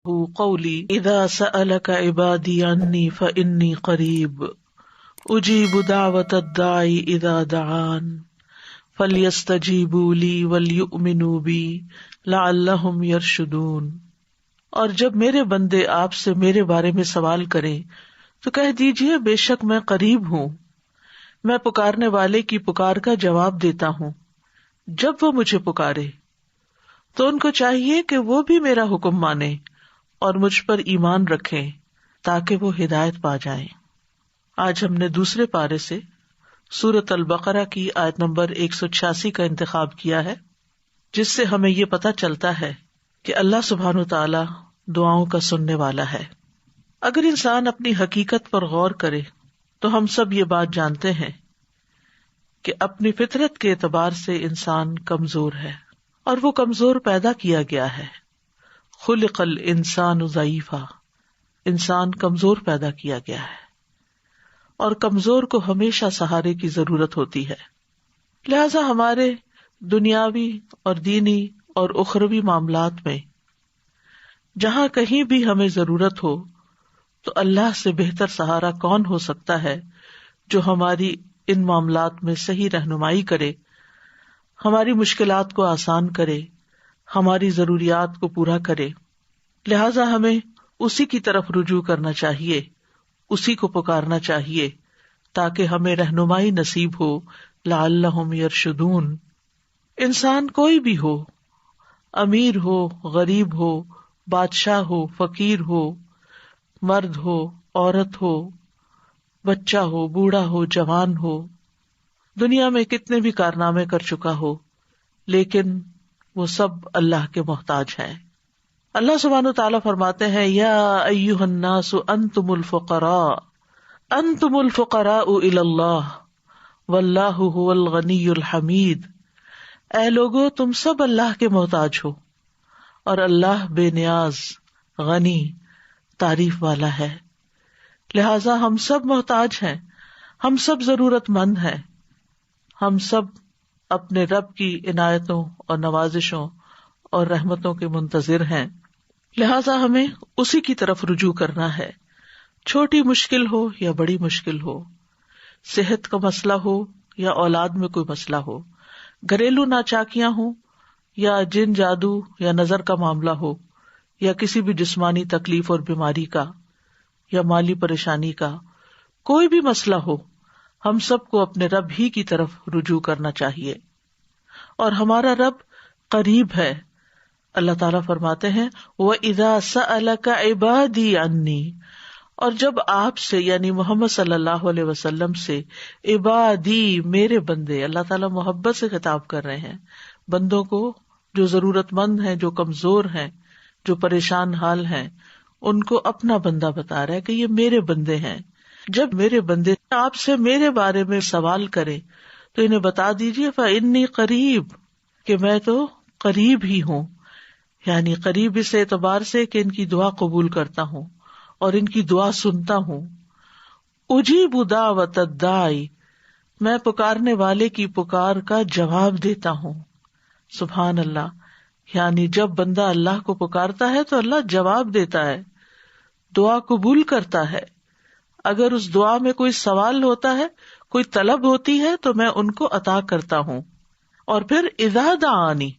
قولی اذا سألک عبادی عنی فانی قریب اجیب دعوت الداعی اذا دعان فلیستجیبوا لی ولیؤمنوا بی لعلہم یرشدون۔ اور جب میرے بندے آپ سے میرے بارے میں سوال کریں تو کہہ دیجئے بے شک میں قریب ہوں، میں پکارنے والے کی پکار کا جواب دیتا ہوں۔ جب وہ مجھے پکارے تو ان کو چاہیے کہ وہ بھی میرا حکم مانیں اور مجھ پر ایمان رکھیں تاکہ وہ ہدایت پا جائیں۔ آج ہم نے دوسرے پارے سے سورۃ البقرہ کی آیت نمبر 186 کا انتخاب کیا ہے، جس سے ہمیں یہ پتہ چلتا ہے کہ اللہ سبحانہ وتعالی دعاؤں کا سننے والا ہے۔ اگر انسان اپنی حقیقت پر غور کرے تو ہم سب یہ بات جانتے ہیں کہ اپنی فطرت کے اعتبار سے انسان کمزور ہے، اور وہ کمزور پیدا کیا گیا ہے۔ خلق الانسان ضعیفا، انسان کمزور پیدا کیا گیا ہے، اور کمزور کو ہمیشہ سہارے کی ضرورت ہوتی ہے۔ لہذا ہمارے دنیاوی اور دینی اور اخروی معاملات میں جہاں کہیں بھی ہمیں ضرورت ہو تو اللہ سے بہتر سہارا کون ہو سکتا ہے جو ہماری ان معاملات میں صحیح رہنمائی کرے، ہماری مشکلات کو آسان کرے، ہماری ضروریات کو پورا کرے۔ لہذا ہمیں اسی کی طرف رجوع کرنا چاہیے، اسی کو پکارنا چاہیے تاکہ ہمیں رہنمائی نصیب ہو، لعلہم یرشدون۔ انسان کوئی بھی ہو، امیر ہو، غریب ہو، بادشاہ ہو، فقیر ہو، مرد ہو، عورت ہو، بچہ ہو، بوڑھا ہو، جوان ہو، دنیا میں کتنے بھی کارنامے کر چکا ہو، لیکن وہ سب اللہ کے محتاج ہیں۔ اللہ سبحانہ وتعالیٰ فرماتے ہیں یا ایھا الناس انتم الفقراء الی اللہ واللہ ھو الغنی الحمید۔ اے لوگو، تم سب اللہ کے محتاج ہو اور اللہ بے نیاز، غنی، تعریف والا ہے۔ لہذا ہم سب محتاج ہیں، ہم سب ضرورت مند ہیں، ہم سب اپنے رب کی عنایتوں اور نوازشوں اور رحمتوں کے منتظر ہیں۔ لہذا ہمیں اسی کی طرف رجوع کرنا ہے، چھوٹی مشکل ہو یا بڑی مشکل ہو، صحت کا مسئلہ ہو یا اولاد میں کوئی مسئلہ ہو، گھریلو ناچاکیاں ہوں یا جن جادو یا نظر کا معاملہ ہو، یا کسی بھی جسمانی تکلیف اور بیماری کا یا مالی پریشانی کا، کوئی بھی مسئلہ ہو، ہم سب کو اپنے رب ہی کی طرف رجوع کرنا چاہیے، اور ہمارا رب قریب ہے۔ اللہ تعالیٰ فرماتے ہیں وَإِذَا سَأَلَكَ عِبَادِي عَنِّي، اور جب آپ سے یعنی محمد صلی اللہ علیہ وسلم سے، عبادی میرے بندے، اللہ تعالیٰ محبت سے خطاب کر رہے ہیں بندوں کو جو ضرورت مند ہیں، جو کمزور ہیں، جو پریشان حال ہیں، ان کو اپنا بندہ بتا رہا ہے کہ یہ میرے بندے ہیں۔ جب میرے بندے آپ سے میرے بارے میں سوال کریں تو انہیں بتا دیجیے فإنی قریب، کہ میں تو قریب ہی ہوں، یعنی قریب اس اعتبار سے کہ ان کی دعا قبول کرتا ہوں اور ان کی دعا سنتا ہوں۔ اجیب دعوت الداعی، میں پکارنے والے کی پکار کا جواب دیتا ہوں۔ سبحان اللہ، یعنی جب بندہ اللہ کو پکارتا ہے تو اللہ جواب دیتا ہے، دعا قبول کرتا ہے۔ اگر اس دعا میں کوئی سوال ہوتا ہے، کوئی طلب ہوتی ہے تو میں ان کو عطا کرتا ہوں۔ اور پھر اذا دعانی،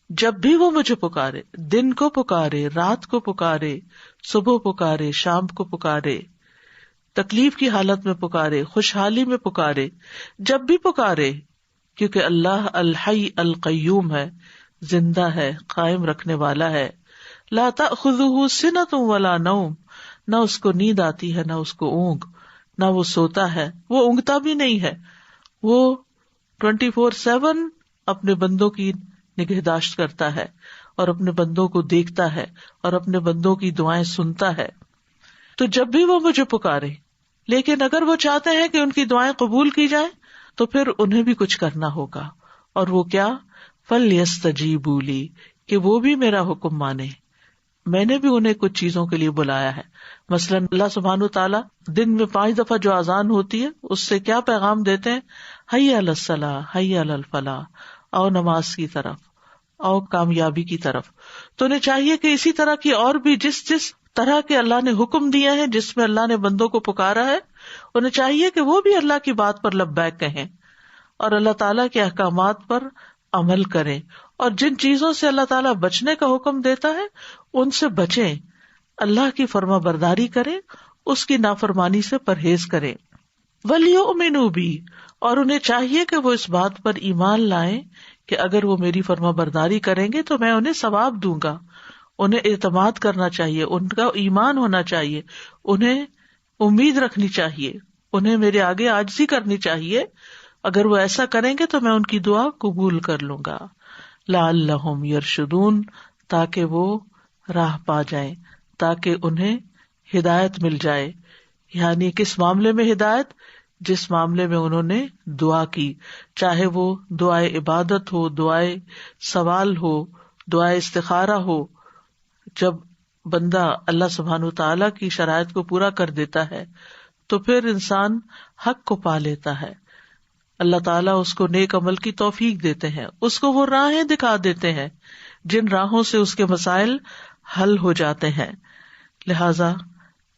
جب بھی وہ مجھے پکارے، دن کو پکارے، رات کو پکارے، صبح پکارے، شام کو پکارے، تکلیف کی حالت میں پکارے، خوشحالی میں پکارے، جب بھی پکارے، کیونکہ اللہ الحی القیوم ہے، زندہ ہے، قائم رکھنے والا ہے۔ لا تأخذہ سنۃ ولا نوم، نہ اس کو نیند آتی ہے، نہ اس کو اونگ، نہ وہ سوتا ہے، وہ اونگتا بھی نہیں ہے، وہ 24/7 اپنے بندوں کی نگہداشت کرتا ہے اور اپنے بندوں کو دیکھتا ہے اور اپنے بندوں کی دعائیں سنتا ہے۔ تو جب بھی وہ مجھے پکارے، لیکن اگر وہ چاہتے ہیں کہ ان کی دعائیں قبول کی جائیں تو پھر انہیں بھی کچھ کرنا ہوگا، اور وہ کیا؟ فَلْيَسْتَجِيبُوا لِي، کہ وہ بھی میرا حکم مانے۔ میں نے بھی انہیں کچھ چیزوں کے لیے بلایا ہے، مثلاً اللہ سبحانہ وتعالیٰ دن میں 5 دفعہ جو اذان ہوتی ہے اس سے کیا پیغام دیتے ہیں؟ حی علی الصلاۃ، حی علی الفلاح، آؤ نماز کی طرف، آؤ کامیابی کی طرف. تو انہیں چاہیے کہ اسی طرح کی اور بھی جس طرح کے اللہ نے حکم دیا ہے، جس میں اللہ نے بندوں کو پکارا ہے، انہیں چاہیے کہ وہ بھی اللہ کی بات پر لبیک کہیں اور اللہ تعالیٰ کے احکامات پر عمل کریں، اور جن چیزوں سے اللہ تعالیٰ بچنے کا حکم دیتا ہے ان سے بچیں، اللہ کی فرما برداری کریں، اس کی نافرمانی سے پرہیز کریں. وَلْيُؤْمِنُوا بِي، اور انہیں چاہیے کہ وہ اس بات پر ایمان لائیں کہ اگر وہ میری فرما برداری کریں گے تو میں انہیں ثواب دوں گا. انہیں اعتماد کرنا چاہیے، ان کا ایمان ہونا چاہیے، انہیں امید رکھنی چاہیے، انہیں میرے آگے عاجزی کرنی چاہیے. اگر وہ ایسا کریں گے تو میں ان کی دعا قبول کر لوں گا. لعلہم یرشدون، تاکہ وہ راہ پا جائیں، تاکہ انہیں ہدایت مل جائے. یعنی کس معاملے میں ہدایت؟ جس معاملے میں انہوں نے دعا کی، چاہے وہ دعائے عبادت ہو، دعائے سوال ہو، دعائے استخارہ ہو. جب بندہ اللہ سبحانہ تعالیٰ کی شرائط کو پورا کر دیتا ہے تو پھر انسان حق کو پا لیتا ہے. اللہ تعالیٰ اس کو نیک عمل کی توفیق دیتے ہیں، اس کو وہ راہیں دکھا دیتے ہیں جن راہوں سے اس کے مسائل حل ہو جاتے ہیں. لہذا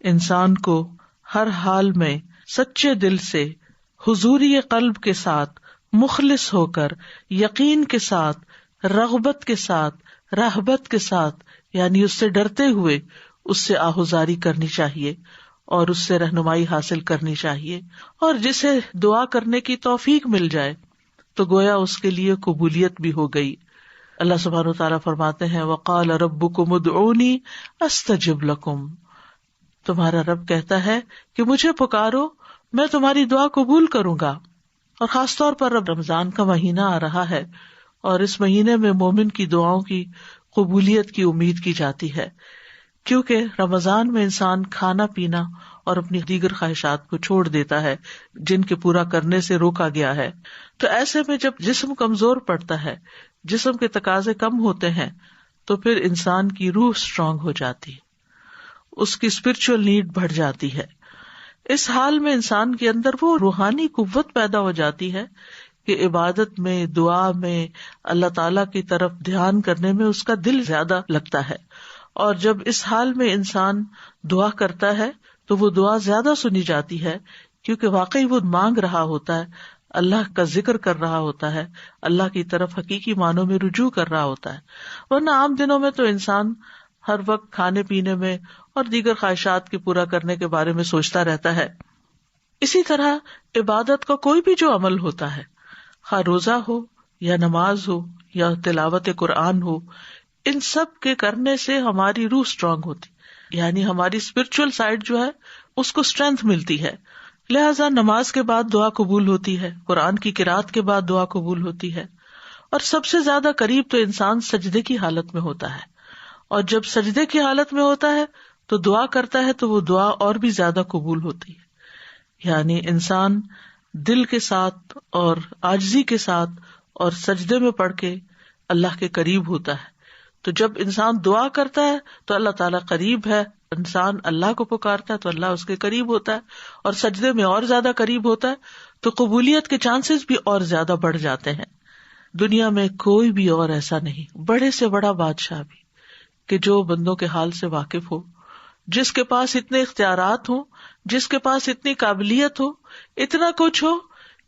انسان کو ہر حال میں سچے دل سے، حضوری قلب کے ساتھ، مخلص ہو کر، یقین کے ساتھ، رغبت کے ساتھ، رہبت کے ساتھ، یعنی اس سے ڈرتے ہوئے اس سے آہوزاری کرنی چاہیے اور اس سے رہنمائی حاصل کرنی چاہیے. اور جسے دعا کرنے کی توفیق مل جائے تو گویا اس کے لیے قبولیت بھی ہو گئی. اللہ سبحانہ وتعالیٰ فرماتے ہیں وَقَالَ رَبُّكُمُ ادْعُونِي أَسْتَجِبْ لَكُمْ، تمہارا رب کہتا ہے کہ مجھے پکارو، میں تمہاری دعا قبول کروں گا. اور خاص طور پر اب رمضان کا مہینہ آ رہا ہے اور اس مہینے میں مومن کی دعاؤں کی قبولیت کی امید کی جاتی ہے، کیونکہ رمضان میں انسان کھانا پینا اور اپنی دیگر خواہشات کو چھوڑ دیتا ہے جن کے پورا کرنے سے روکا گیا ہے. تو ایسے میں جب جسم کمزور پڑتا ہے، جسم کے تقاضے کم ہوتے ہیں، تو پھر انسان کی روح اسٹرانگ ہو جاتی ہے، اس کی اسپرچل نیڈ بڑھ جاتی ہے. اس حال میں انسان کے اندر وہ روحانی قوت پیدا ہو جاتی ہے کہ عبادت میں، دعا میں، اللہ تعالی کی طرف دھیان کرنے میں اس کا دل زیادہ لگتا ہے. اور جب اس حال میں انسان دعا کرتا ہے تو وہ دعا زیادہ سنی جاتی ہے، کیونکہ واقعی وہ مانگ رہا ہوتا ہے، اللہ کا ذکر کر رہا ہوتا ہے، اللہ کی طرف حقیقی معنوں میں رجوع کر رہا ہوتا ہے. ورنہ عام دنوں میں تو انسان ہر وقت کھانے پینے میں اور دیگر خواہشات کے پورا کرنے کے بارے میں سوچتا رہتا ہے. اسی طرح عبادت کا کوئی بھی جو عمل ہوتا ہے، خواہ روزہ ہو یا نماز ہو یا تلاوت قرآن ہو، ان سب کے کرنے سے ہماری روح اسٹرانگ ہوتی، یعنی ہماری اسپرچل سائڈ جو ہے اس کو اسٹرینتھ ملتی ہے. لہذا نماز کے بعد دعا قبول ہوتی ہے، قرآن کی قرات کے بعد دعا قبول ہوتی ہے، اور سب سے زیادہ قریب تو انسان سجدے کی حالت میں ہوتا ہے. اور جب سجدے کی حالت میں ہوتا ہے تو دعا کرتا ہے تو وہ دعا اور بھی زیادہ قبول ہوتی ہے. یعنی انسان دل کے ساتھ اور عاجزی کے ساتھ اور سجدے میں پڑھ کے اللہ کے قریب ہوتا ہے. تو جب انسان دعا کرتا ہے تو اللہ تعالیٰ قریب ہے، انسان اللہ کو پکارتا ہے تو اللہ اس کے قریب ہوتا ہے، اور سجدے میں اور زیادہ قریب ہوتا ہے تو قبولیت کے چانسز بھی اور زیادہ بڑھ جاتے ہیں. دنیا میں کوئی بھی اور ایسا نہیں، بڑے سے بڑا بادشاہ بھی، کہ جو بندوں کے حال سے واقف ہو، جس کے پاس اتنے اختیارات ہوں، جس کے پاس اتنی قابلیت ہو، اتنا کچھ ہو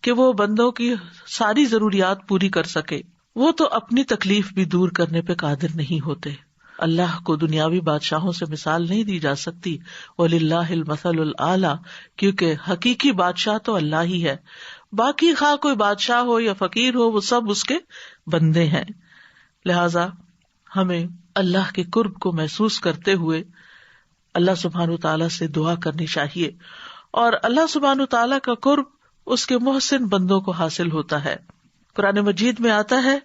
کہ وہ بندوں کی ساری ضروریات پوری کر سکے، وہ تو اپنی تکلیف بھی دور کرنے پہ قادر نہیں ہوتے. اللہ کو دنیاوی بادشاہوں سے مثال نہیں دی جا سکتی. وَلِلَّهِ الْمَثَلُ الْأَعْلَى، کیونکہ حقیقی بادشاہ تو اللہ ہی ہے، باقی خواہ کوئی بادشاہ ہو یا فقیر ہو، وہ سب اس کے بندے ہیں. لہذا ہمیں اللہ کے قرب کو محسوس کرتے ہوئے اللہ سبحانہ تعالیٰ سے دعا کرنی چاہیے، اور اللہ سبحانہ تعالیٰ کا قرب اس کے محسن بندوں کو حاصل ہوتا ہے. قرآن مجید میں آتا ہے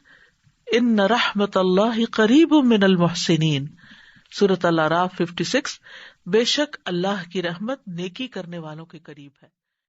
ان رحمت اللہ قریب من المحسنین، سورۃ الاعراف 56، بے شک اللہ کی رحمت نیکی کرنے والوں کے قریب ہے.